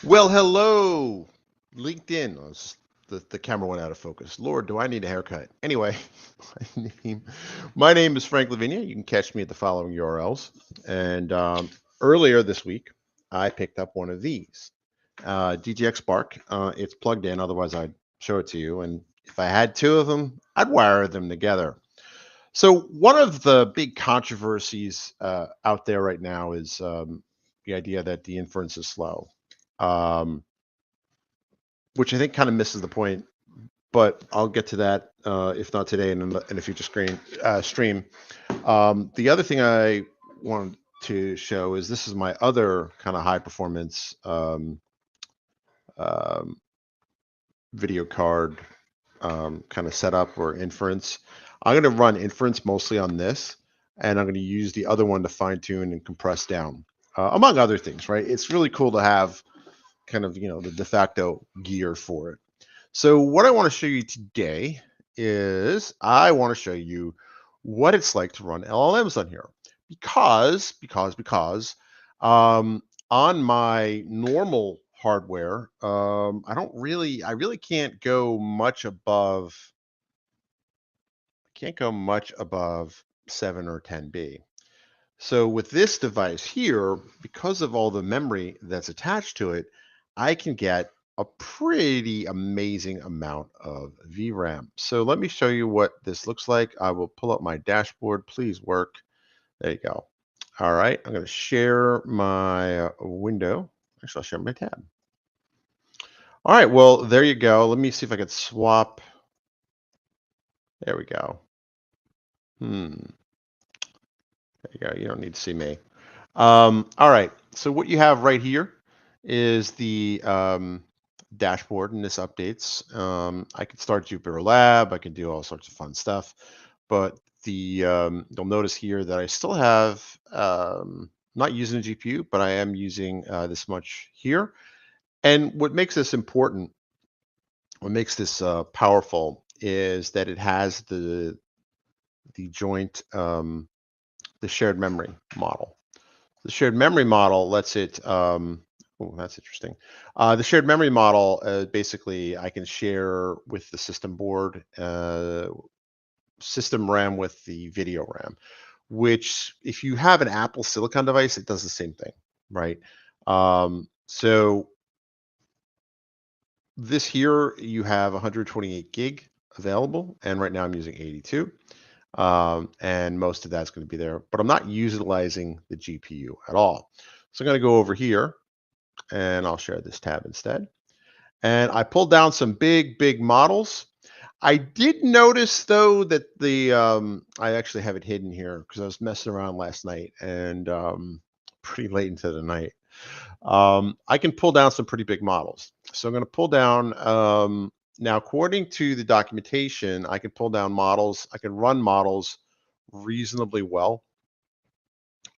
Well, hello, LinkedIn. Oh, the camera went out of focus. Lord, do I need a haircut? Anyway, my name is Frank Lavinia. You can catch me at the following URLs. And earlier this week, I picked up one of these DGX Spark. It's plugged in, otherwise, I'd show it to you. And if I had two of them, I'd wire them together. So, one of the big controversies out there right now is the idea that the inference is slow. Um, which I think kind of misses the point. But I'll get to that if not today in a future stream. The other thing I wanted to show is this is my other kind of high performance um, video card kind of setup or inference. I'm going to run inference mostly on this, and I'm going to use the other one to fine tune and compress down, among other things. Right? It's really cool to have kind of the de facto gear for it. So what I want to show you today is I want to show you what it's like to run LLMs on here because on my normal hardware, I really can't go much above 7 or 10B. So with this device here, because of all the memory that's attached to it, I can get a pretty amazing amount of VRAM. So let me show you what this looks like. I will pull up my dashboard. Please work. There you go. All right, I'm going to share my window. Actually, I'll share my tab. All right, well, there you go. Let me see if I can swap. There we go. There you go. You don't need to see me. All right. So what you have right here is the dashboard, and this updates. I could start Jupyter Lab. I can do all sorts of fun stuff, but you'll notice here that I still have not using a GPU, but I am using this much here. And what makes this important, what makes this powerful, is that it has the joint the shared memory model. The shared memory model lets it, oh, that's interesting. The shared memory model, basically, I can share with the system board, system RAM with the video RAM, which if you have an Apple Silicon device, it does the same thing, right? So this here, you have 128 gig available, and right now I'm using 82. And most of that's going to be there, but I'm not utilizing the GPU at all. So I'm going to go over here and I'll share this tab instead. And I pulled down some big models. I did notice though that I actually have it hidden here because I was messing around last night and pretty late into the night. I can pull down some pretty big models. So I'm going to pull down, now according to the documentation, I can pull down models. I can run models reasonably well,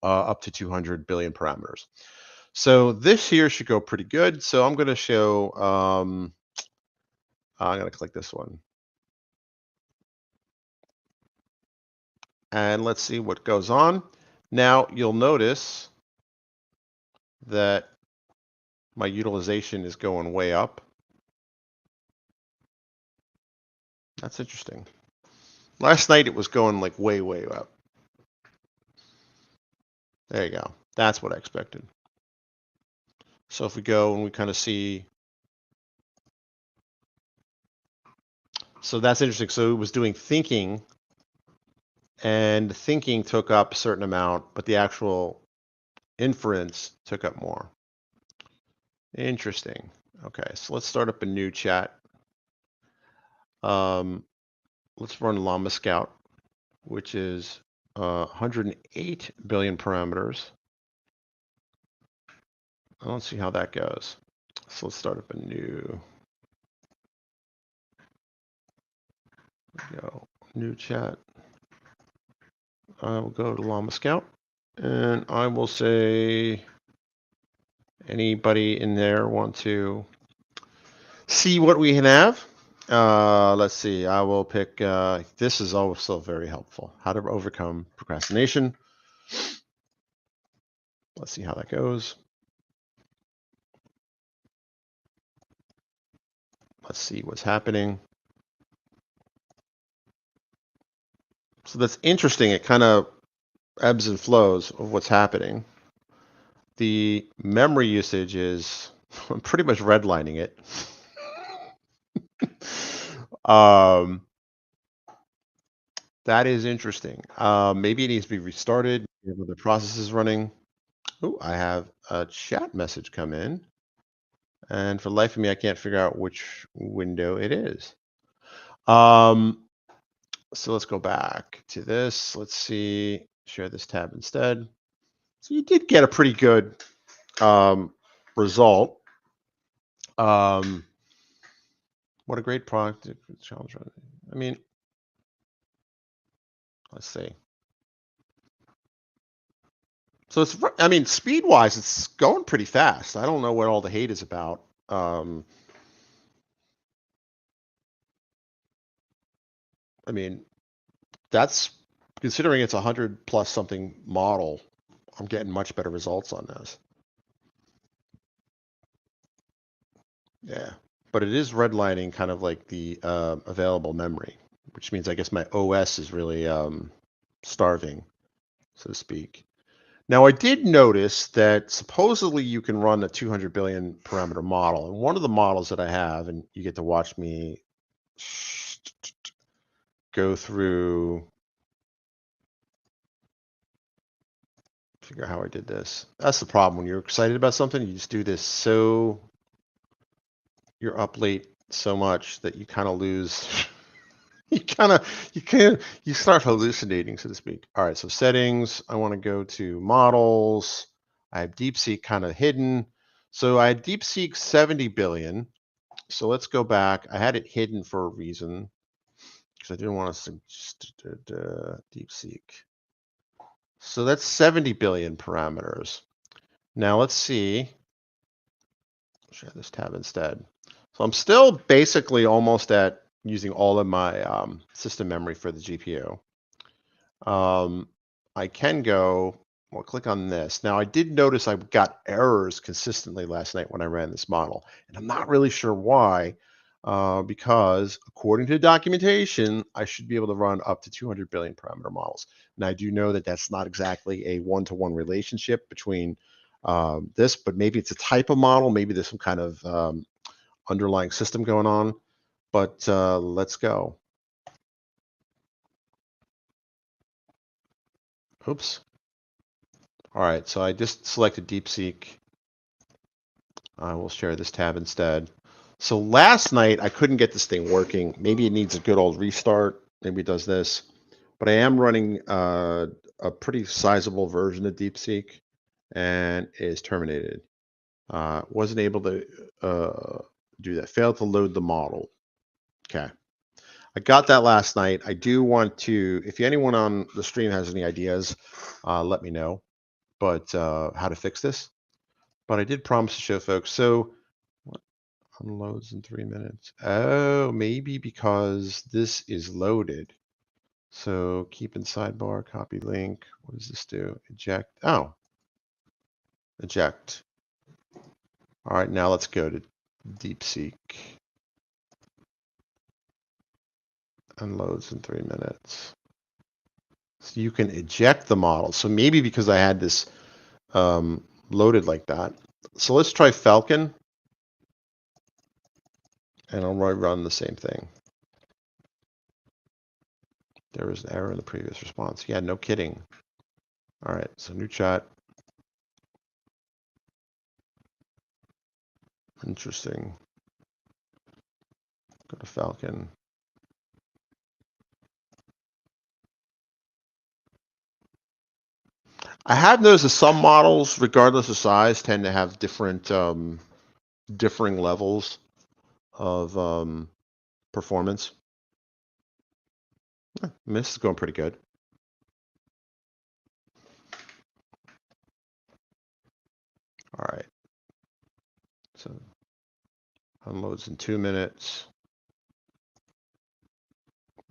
up to 200 billion parameters. So this here should go pretty good. So I'm going to show, I'm going to click this one. And let's see what goes on. Now you'll notice that my utilization is going way up. That's interesting. Last night it was going like way up. There you go. That's what I expected. So if we go and we kind of see, so that's interesting. So it was doing thinking, and thinking took up a certain amount, but the actual inference took up more. Interesting. Okay, so let's start up a new chat. Let's run Llama Scout, which is 108 billion parameters. Let's see how that goes. So let's start up a new chat. I will go to Llama Scout and I will say, anybody in there want to see what we have? Let's see. I will pick, this is also very helpful. How to overcome procrastination. Let's see how that goes. Let's see what's happening. So that's interesting. It kind of ebbs and flows of what's happening. The memory usage is I'm pretty much redlining it. That is interesting. Maybe it needs to be restarted. You have other processes running. Oh, I have a chat message come in, and for the life of me, I can't figure out which window it is. So let's go back to this. Let's see. Share this tab instead. So you did get a pretty good result. What a great product challenge. I mean, let's see. So it's, I mean, speed wise, it's going pretty fast. I don't know what all the hate is about. I mean, that's considering it's 100 plus something model. I'm getting much better results on this. Yeah, but it is redlining kind of like the available memory, which means I guess my OS is really starving, so to speak. Now, I did notice that supposedly you can run a 200 billion parameter model. And one of the models that I have, and you get to watch me go through, figure out how I did this. That's the problem. When you're excited about something, you just do this so you're up late so much that you kind of lose. You start hallucinating, so to speak. All right, so settings, I want to go to models. I have DeepSeek kind of hidden. So I had DeepSeek 70 billion. So let's go back. I had it hidden for a reason because I didn't want to suggest DeepSeek. So that's 70 billion parameters. Now let's see. Share this tab instead. So I'm still basically almost at using all of my system memory for the GPU. I can go, well, click on this. Now I did notice I got errors consistently last night when I ran this model, and I'm not really sure why, because according to the documentation, I should be able to run up to 200 billion parameter models. And I do know that that's not exactly a one-to-one relationship between this, but maybe it's a type of model, maybe there's some kind of underlying system going on, but let's go. Oops. All right, so I just selected DeepSeek. I will share this tab instead. So last night I couldn't get this thing working. Maybe it needs a good old restart. Maybe it does this, but I am running a pretty sizable version of DeepSeek, and it is terminated. Wasn't able to do that. Failed to load the model. Okay. I got that last night. I do want to, if anyone on the stream has any ideas, let me know. But how to fix this. But I did promise to show folks. So what unloads in 3 minutes? Oh, maybe because this is loaded. So keep in sidebar, copy link. What does this do? Eject. Oh, eject. All right, now let's go to DeepSeek. Unloads in 3 minutes. So you can eject the model. So maybe because I had this loaded like that. So let's try Falcon. And I'll run the same thing. There was an error in the previous response. Yeah, no kidding. All right, so new chat. Interesting. Go to Falcon. I have noticed that some models, regardless of size, tend to have different differing levels of performance. I mean, this is going pretty good. All right. So unloads in 2 minutes.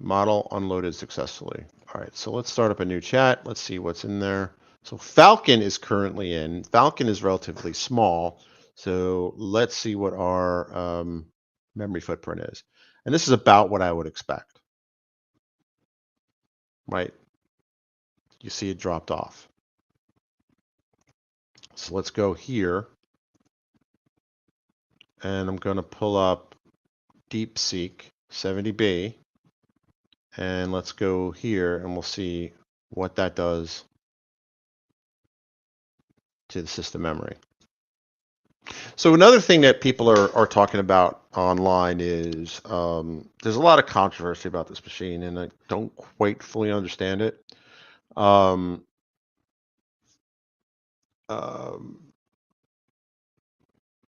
Model unloaded successfully. All right, so let's start up a new chat. Let's see what's in there. So Falcon is currently in. Falcon is relatively small. So let's see what our memory footprint is. And this is about what I would expect, right? You see it dropped off. So let's go here, and I'm going to pull up DeepSeek 70B, and let's go here, and we'll see what that does to the system memory. So another thing that people are talking about online is there's a lot of controversy about this machine, and I don't quite fully understand it.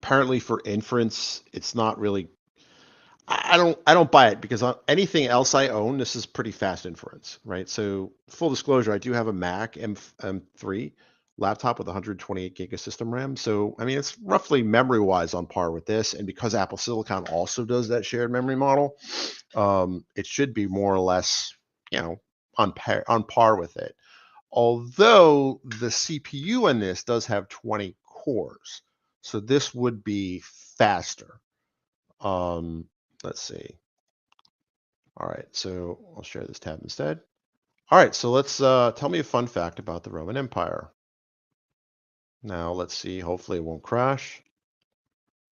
Apparently for inference, it's not really. I don't buy it because anything else I own, this is pretty fast inference, right? So full disclosure, I do have a Mac M3 laptop with 128 gig of system RAM. So I mean, it's roughly memory-wise on par with this. And because Apple Silicon also does that shared memory model, it should be more or less, on par with it. Although the CPU in this does have 20 cores, so this would be faster. Let's see. All right, so I'll share this tab instead. All right, so let's tell me a fun fact about the Roman Empire. Now let's see, hopefully it won't crash.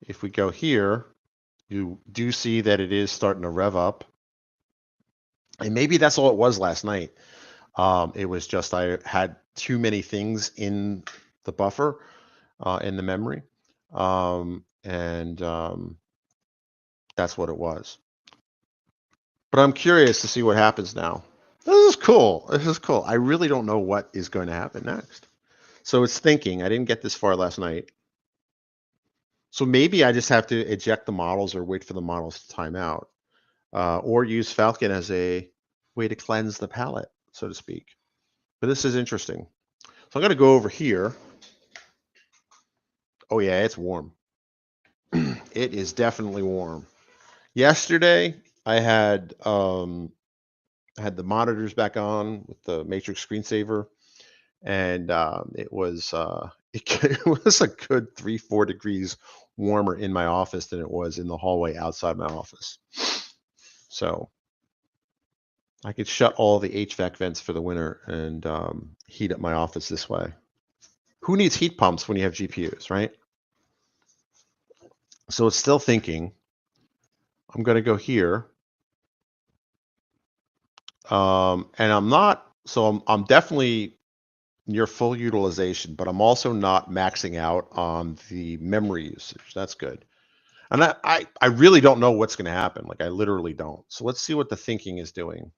If we go here, you do see that it is starting to rev up. And maybe that's all it was last night. It was just I had too many things in the buffer, in the memory. That's what it was. But I'm curious to see what happens now. This is cool. This is cool. I really don't know what is going to happen next. So it's thinking. I didn't get this far last night. So maybe I just have to eject the models or wait for the models to time out, or use Falcon as a way to cleanse the palette, so to speak. But this is interesting. So I'm going to go over here. Oh yeah, it's warm. It is definitely warm. Yesterday, I had the monitors back on with the Matrix screensaver, and it was it was a good 3-4 degrees warmer in my office than it was in the hallway outside my office. So I could shut all the HVAC vents for the winter and heat up my office this way. Who needs heat pumps when you have GPUs, right? So it's still thinking. I'm going to go here. And I'm definitely near full utilization, but I'm also not maxing out on the memory usage. That's good. And I really don't know what's going to happen. Like, I literally don't. So let's see what the thinking is doing.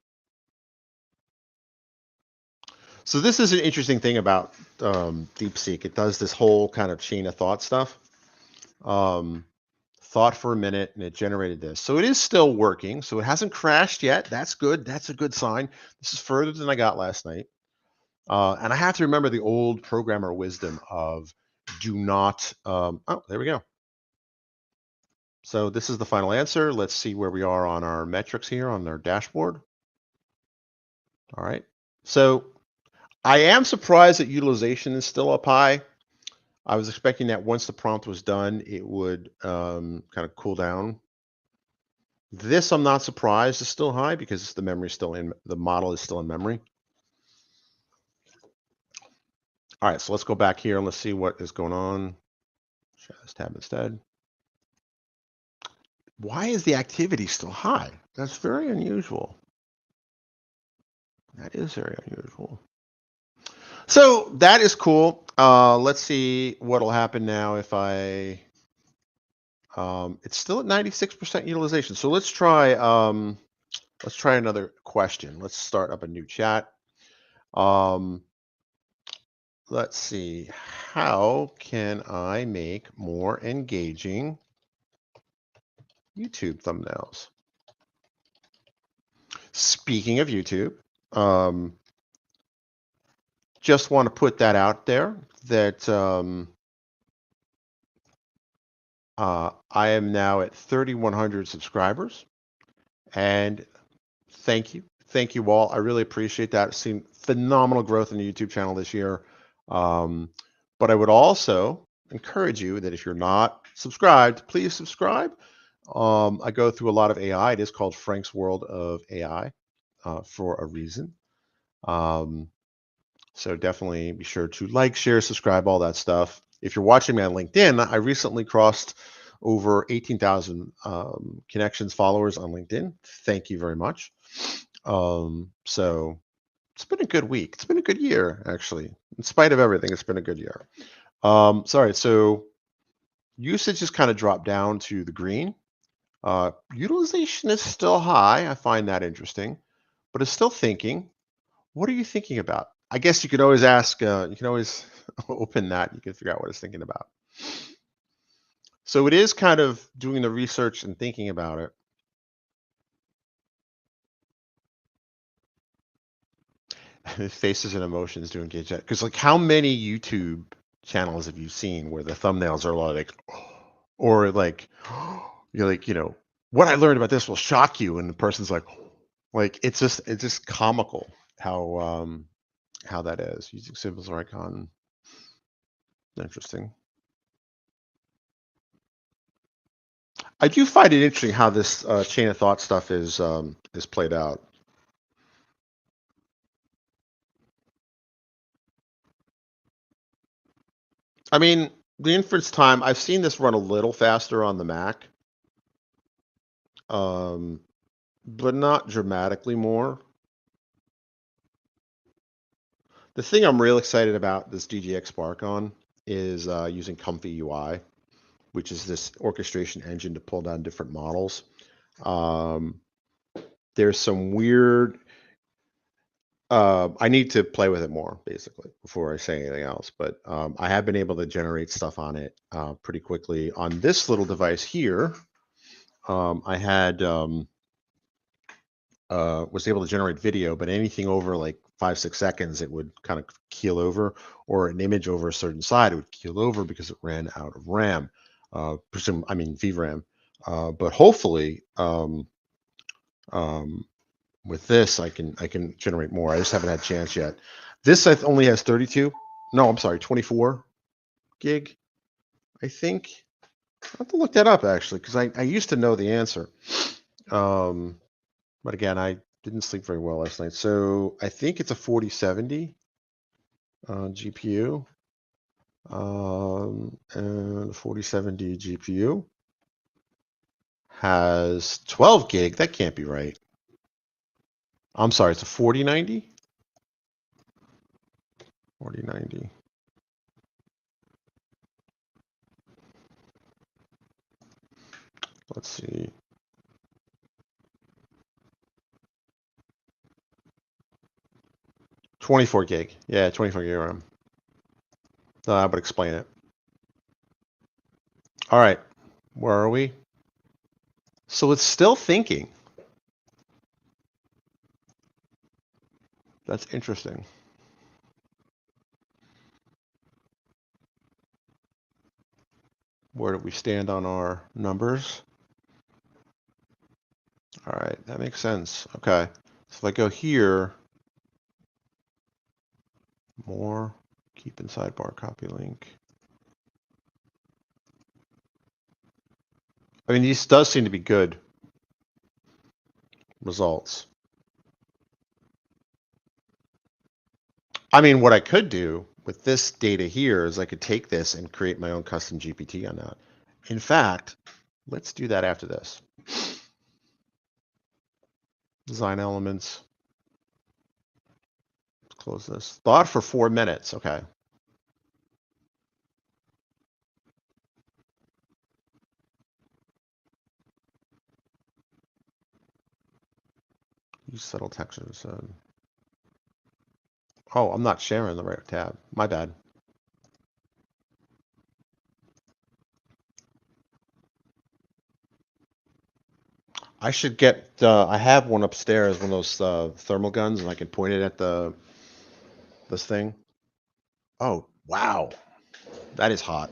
So this is an interesting thing about DeepSeek. It does this whole kind of chain of thought stuff. Thought for a minute, and it generated this. So it is still working. So it hasn't crashed yet. That's good. That's a good sign. This is further than I got last night. And I have to remember the old programmer wisdom of do not. Oh, there we go. So this is the final answer. Let's see where we are on our metrics here on our dashboard. All right. So I am surprised that utilization is still up high. I was expecting that once the prompt was done, it would kind of cool down. This, I'm not surprised, is still high because the memory is still in, the model is still in memory. All right, so let's go back here and let's see what is going on. Share this tab instead. Why is the activity still high? That's very unusual. That is very unusual. So that is cool. Let's see what'll happen now if I. It's still at 96% utilization. So let's try another question. Let's start up a new chat. Let's see. How can I make more engaging YouTube thumbnails? Speaking of YouTube, just want to put that out there that I am now at 3,100 subscribers, and thank you all. I really appreciate that. I've seen phenomenal growth in the YouTube channel this year. But I would also encourage you that if you're not subscribed, please subscribe. I go through a lot of AI. It is called Frank's World of AI for a reason. Um, so definitely be sure to like, share, subscribe, all that stuff. If you're watching me on LinkedIn, I recently crossed over 18,000 connections, followers on LinkedIn. Thank you very much. So it's been a good week. It's been a good year, actually. In spite of everything, it's been a good year. Sorry. So usage has kind of dropped down to the green. Utilization is still high. I find that interesting, but it's still thinking. What are you thinking about? I guess you could always ask, you can always open that. You can figure out what it's thinking about. So it is kind of doing the research and thinking about it. Faces and emotions to engage that. Because like how many YouTube channels have you seen where the thumbnails are a lot like, or like, you're like, what I learned about this will shock you. And the person's like it's just comical how that is using symbols or icon. Interesting. I do find it interesting how this chain of thought stuff is played out. I mean, the inference time, I've seen this run a little faster on the Mac, but not dramatically more. The thing I'm real excited about this DGX Spark on is using Comfy UI, which is this orchestration engine to pull down different models. Um, there's some weird I need to play with it more, basically, before I say anything else. But I have been able to generate stuff on it pretty quickly. On this little device here, I had was able to generate video, but anything over like 5-6 seconds, it would kind of keel over, or an image over a certain side, it would keel over because it ran out of RAM. I mean VRAM. But hopefully, um, with this, I can generate more. I just haven't had a chance yet. This only has 32. No, I'm sorry, 24 gig. I think I have to look that up actually because I used to know the answer. Um, but again, I didn't sleep very well last night, so I think it's a 4070 GPU. And the 4070 GPU has 12 gig. That can't be right. I'm sorry, it's a 4090. 4090. Let's see. $24 gig. Yeah, 24 gig RAM. I would explain it. All right. Where are we? So it's still thinking. That's interesting. Where do we stand on our numbers? All right, that makes sense. Okay. So if I go here, more, keep in sidebar, copy link. I mean, these does seem to be good results. I mean, what I could do with this data here is I could take this and create my own custom GPT on that. In fact, let's do that after this. Design elements. Let's close this. Thought for 4 minutes. Okay. Use subtle textures. Oh, I'm not sharing the right tab. My bad. I should get. I have one upstairs, one of those thermal guns, and I can point it at this thing. Oh, wow, that is hot.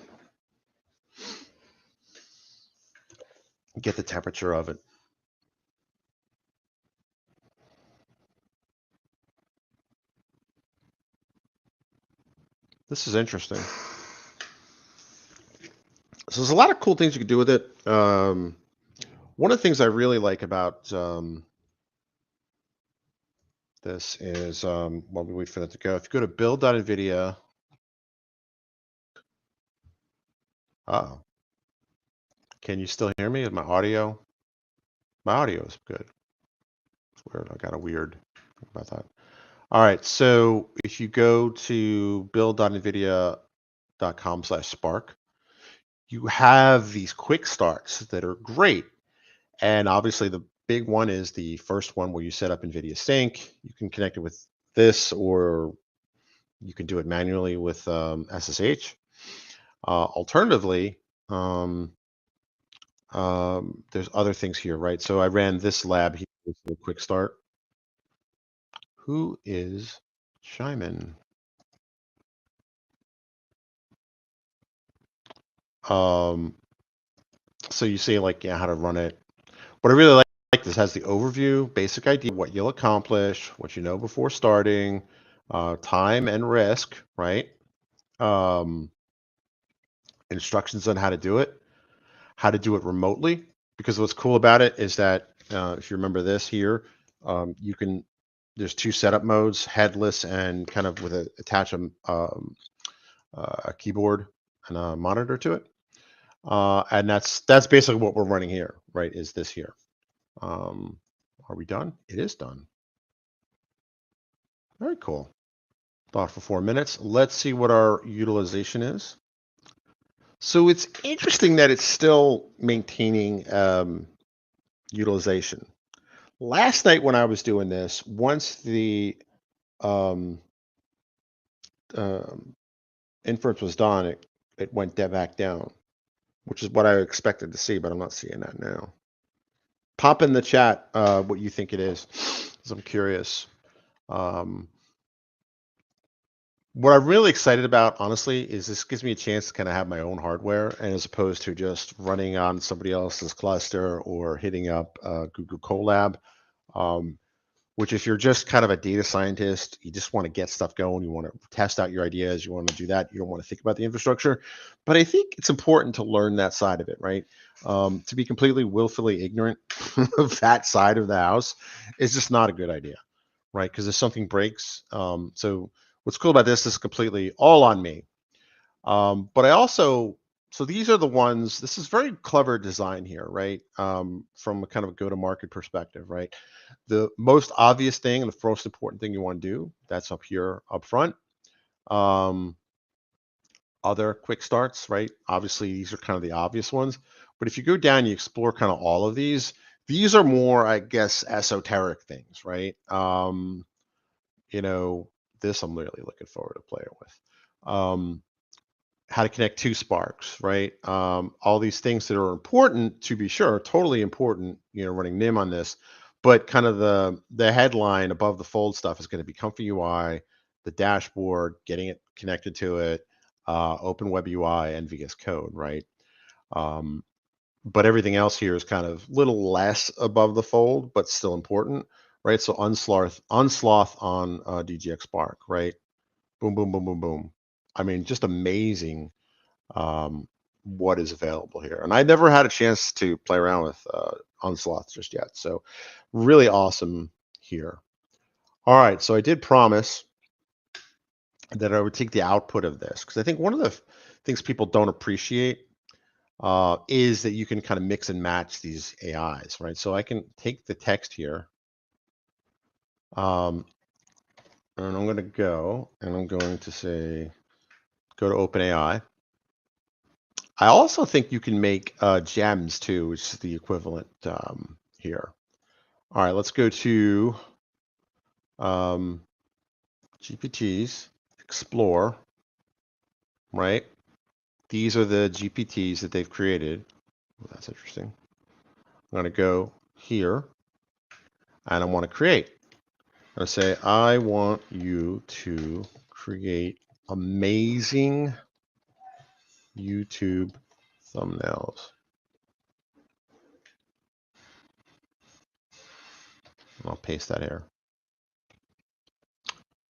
Get the temperature of it. This is interesting. So there's a lot of cool things you can do with it. One of the things I really like about this is, while we wait for that to go, if you go to build.nvidia, uh-oh, can you still hear me? Is my audio? My audio is good. It's weird. I got a weird thing about that. All right, so if you go to build.nvidia.com/spark, you have these quick starts that are great. And obviously the big one is the first one where you set up NVIDIA Sync. You can connect it with this, or you can do it manually with SSH. Alternatively, um, there's other things here, right? So I ran this lab here with a quick start. Who is Shyman? So you see, like, yeah, how to run it. What I really like this has the overview, basic idea, what you'll accomplish, what you know before starting, time and risk, right? Um, instructions on how to do it remotely. Because what's cool about it is that if you remember this here, you can. There's two setup modes: headless and kind of with a keyboard and a monitor to it. And that's basically what we're running here, right? Is this here? Um, are we done? It is done. Very cool. Thought for 4 minutes. Let's see what our utilization is. So it's interesting that it's still maintaining utilization. Last night when I was doing this, once the um, um, inference was done, it went back down, which is what I expected to see, but I'm not seeing that now. Pop in the chat what you think it is, because I'm curious. What I'm really excited about, honestly, is this gives me a chance to kind of have my own hardware, and as opposed to just running on somebody else's cluster or hitting up Google Colab. Um, which, if you're just kind of a data scientist, you just want to get stuff going, you want to test out your ideas, you want to do that, you don't want to think about the infrastructure. But I think it's important to learn that side of it, right? To be completely willfully ignorant of that side of the house is just not a good idea, right? Because if something breaks, so what's cool about this is completely all on me. But I also, so these are the ones, this is very clever design here, right? From a kind of a go-to-market perspective, right? The most obvious thing and the most important thing you want to do, that's up here up front. Other quick starts, right? Obviously, these are kind of the obvious ones. But if you go down, you explore kind of all of these are more, I guess, esoteric things, right? You know, this I'm really looking forward to playing with. How to connect two sparks, right? All these things that are important, to be sure, totally important, you know, running NIM on this, but kind of the headline above the fold stuff is going to be Comfy UI, the dashboard, getting it connected to it, Open Web UI, and VS Code, right? But everything else here is kind of little less above the fold, but still important, right? So unsloth on DGX Spark, right? Boom, boom, boom, boom, boom. I mean, just amazing what is available here. And I never had a chance to play around with Unsloth just yet. So really awesome here. All right, so I did promise that I would take the output of this, because I think one of the things people don't appreciate is that you can kind of mix and match these AIs, right? So I can take the text here, and I'm going to go, and I'm going to say, go to OpenAI. I also think you can make gems too, which is the equivalent here. All right, let's go to GPTs, explore, right? These are the GPTs that they've created. Well, that's interesting. I'm going to go here, and I want to create. I'm going to say, I want you to create amazing YouTube thumbnails. I'll paste that here.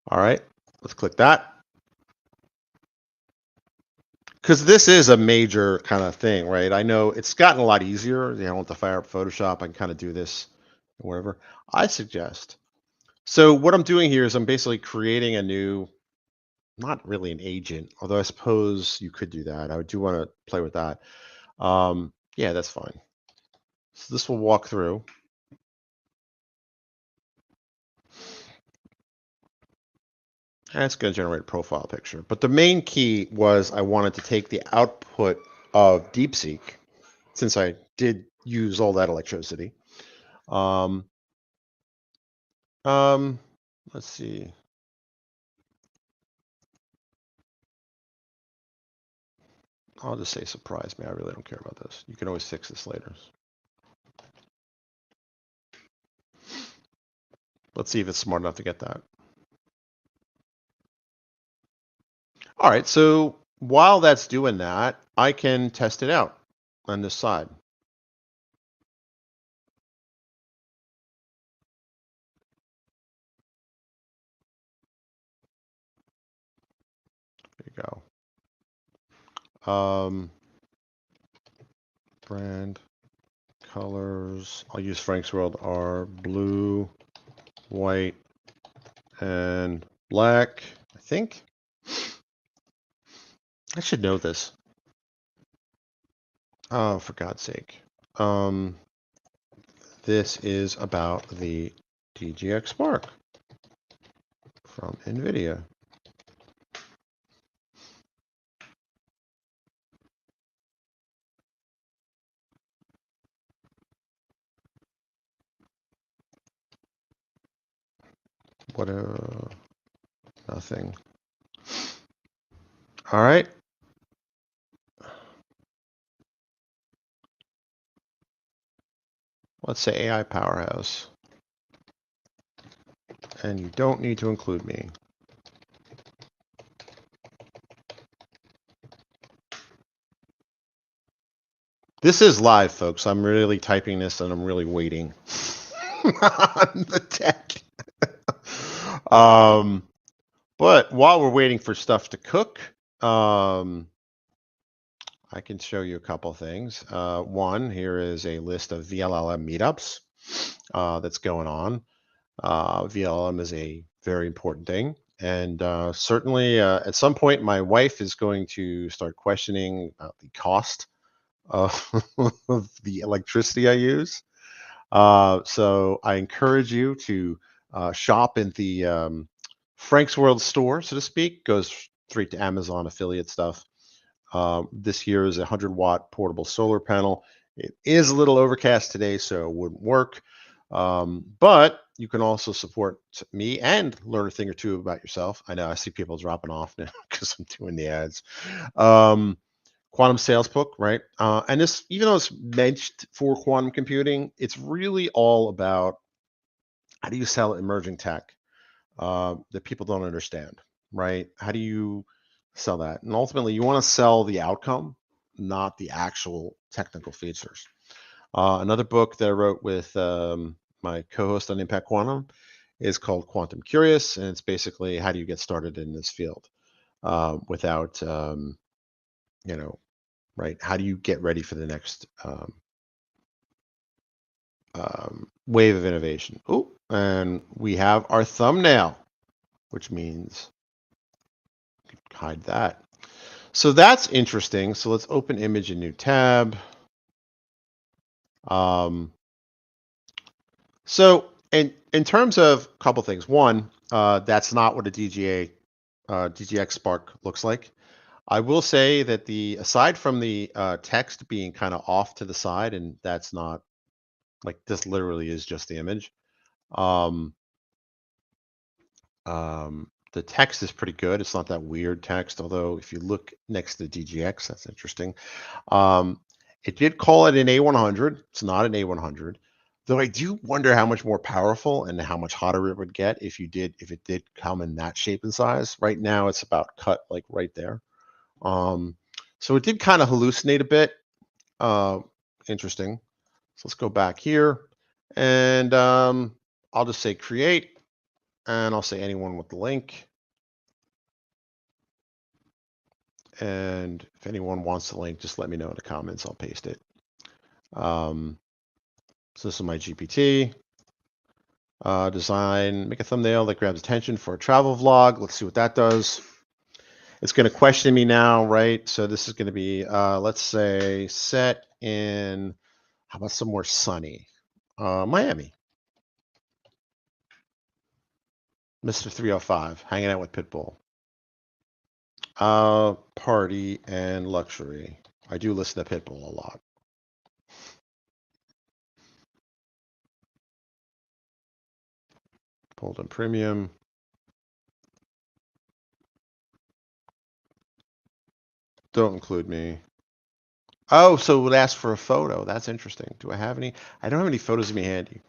All right, let's click that. because this is a major kind of thing, right? I know it's gotten a lot easier. You know, with the fire up Photoshop, I can kind of do this, whatever. I suggest. So what I'm doing here is I'm basically creating a new, not really an agent, although I suppose you could do that. I do want to play with that. Yeah, that's fine. So this will walk through. And it's going to generate a profile picture. But the main key was I wanted to take the output of DeepSeek, since I did use all that electricity. Um, um, let's see. I'll just say surprise me. I really don't care about this. You can always fix this later. Let's see if it's smart enough to get that. All right, so while that's doing that, I can test it out on this side. There you go. Brand colors. I'll use Frank's World are blue, white, and black, I think. I should know this. Oh, for God's sake. This is about the DGX Spark from NVIDIA. What a nothing. All right. Let's say AI powerhouse. And you don't need to include me. This is live, folks. I'm really typing this and I'm really waiting on the tech. But while we're waiting for stuff to cook, I can show you a couple things. One, here is a list of VLLM meetups that's going on. VLLM is a very important thing. And certainly at some point, my wife is going to start questioning the cost of, of the electricity I use. So I encourage you to shop in the Frank's World store, so to speak. Goes straight to Amazon affiliate stuff. This here is a 100-watt portable solar panel. It is a little overcast today, so it wouldn't work. But you can also support me and learn a thing or two about yourself. I know I see people dropping off now because I'm doing the ads. Quantum Sales Book, right? And this, even though it's meant for quantum computing, it's really all about how do you sell emerging tech that people don't understand, right? How do you sell that? And ultimately, you want to sell the outcome, not the actual technical features. Another book that I wrote with my co-host on Impact Quantum is called Quantum Curious, and it's basically how do you get started in this field without, you know, right? How do you get ready for the next wave of innovation? Oh, and we have our thumbnail, which means hide that. So that's interesting. So let's open image in new tab. So in terms of a couple things, one, that's not what a DGX Spark looks like. I will say that the aside from the text being kind of off to the side, and that's not like this literally is just the image. Um, the text is pretty good. It's not that weird text, although if you look next to DGX, that's interesting. Um, it did call it an A100. It's not an A100, though I do wonder how much more powerful and how much hotter it would get if it did come in that shape and size. Right now, it's about cut like right there. Um, so it did kind of hallucinate a bit. Uh, Interesting. So let's go back here, and I'll just say create, and I'll say anyone with the link. And if anyone wants the link, just let me know in the comments. I'll paste it. So this is my GPT. Design, make a thumbnail that grabs attention for a travel vlog. Let's see what that does. It's going to question me now, right? So this is going to be, let's say, set in, how about somewhere sunny? Miami. Mr. 305, hanging out with Pitbull. Party and luxury. I do listen to Pitbull a lot. Pulled in premium. Don't include me. Oh, so it would ask for a photo. That's interesting. Do I have any? I don't have any photos of me handy.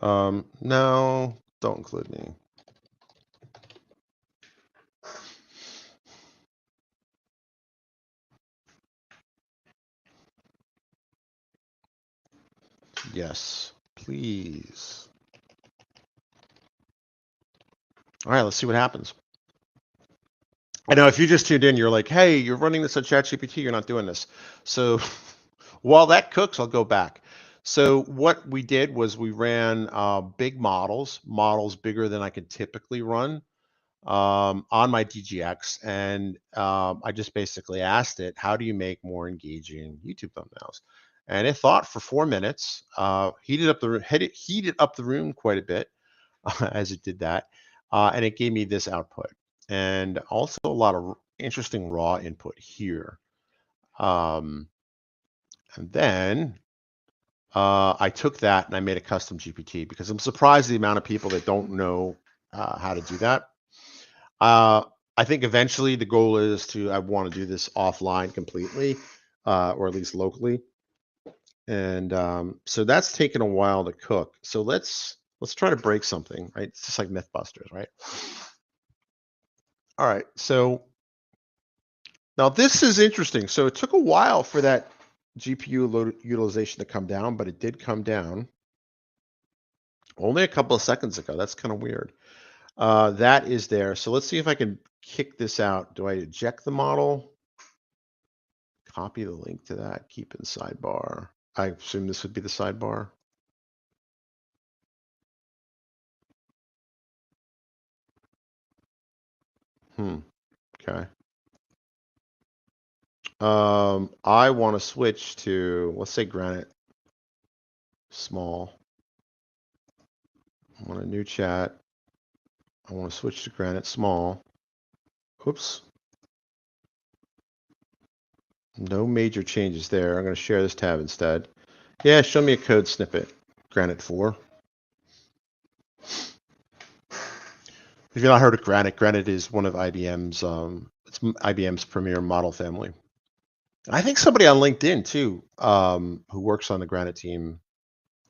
No, don't include me. Yes, please. All right, let's see what happens. I know if you just tuned in, you're like, hey, you're running this on ChatGPT, you're not doing this. So while that cooks, I'll go back. So what we did was we ran big models bigger than I could typically run on my DGX. And I just basically asked it, how do you make more engaging YouTube thumbnails? And it thought for 4 minutes, heated up the room quite a bit as it did that. And it gave me this output and also a lot of interesting raw input here. And then I took that and I made a custom GPT because I'm surprised the amount of people that don't know how to do that. I think eventually the goal is I want to do this offline completely, or at least locally. And so that's taken a while to cook. So let's try to break something, right? It's just like Mythbusters, right? All right. So now this is interesting. So it took a while for that GPU load utilization to come down, but it did come down only a couple of seconds ago. That's kind of weird. That is there. So let's see if I can kick this out. Do I eject the model? Copy the link to that, keep in sidebar. I assume this would be the sidebar. Okay. I want to switch to, let's say Granite small. I want a new chat. I want to switch to Granite small. Oops. No major changes there. I'm going to share this tab instead. Yeah, show me a code snippet. Granite 4. If you've not heard of Granite, Granite is one of IBM's, it's IBM's premier model family. I think somebody on LinkedIn too, who works on the Granite team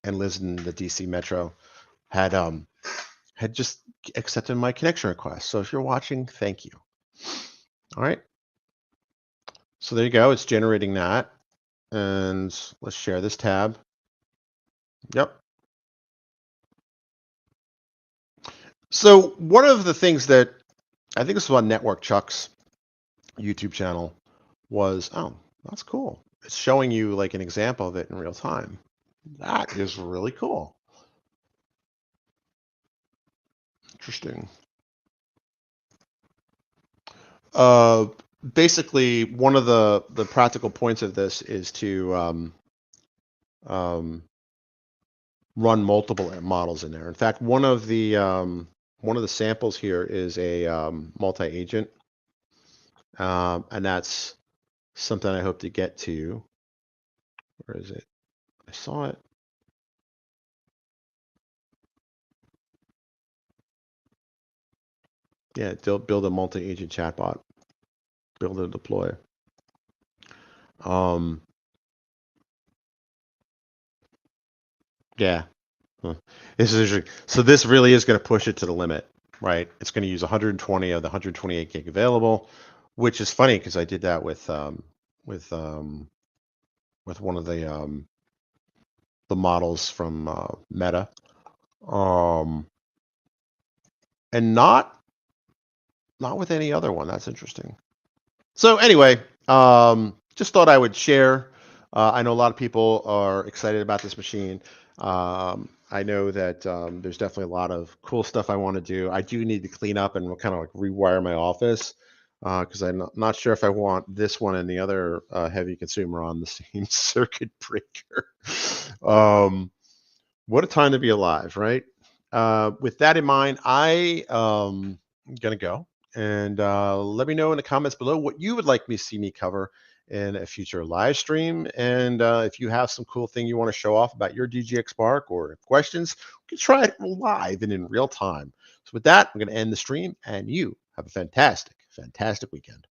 and lives in the DC Metro, had just accepted my connection request. So if you're watching, thank you. All right. So there you go. It's generating that. And let's share this tab. Yep. So one of the things that I think this was on Network Chuck's YouTube channel was, oh, that's cool. It's showing you like an example of it in real time. That is really cool. Interesting. Basically, one of the practical points of this is to run multiple models in there. In fact, one of the samples here is a multi-agent, and that's something I hope to get to. Where is it? I saw it. Yeah, build a multi-agent chatbot. Build and deploy. Yeah. Huh. This is interesting. So this really is going to push it to the limit, right? It's going to use 120 of the 128 gig available, which is funny because I did that with one of the models from Meta, and not with any other one. That's interesting. So anyway, just thought I would share. I know a lot of people are excited about this machine. I know that there's definitely a lot of cool stuff I want to do. I do need to clean up and kind of like rewire my office because I'm not sure if I want this one and the other heavy consumer on the same circuit breaker. um, what a time to be alive, right? With that in mind, I'm gonna go and let me know in the comments below what you would like me to see me cover in a future live stream. And if you have some cool thing you want to show off about your DGX Spark or questions, we can try it live and in real time. So with that, I'm going to end the stream, and you have a fantastic, fantastic weekend.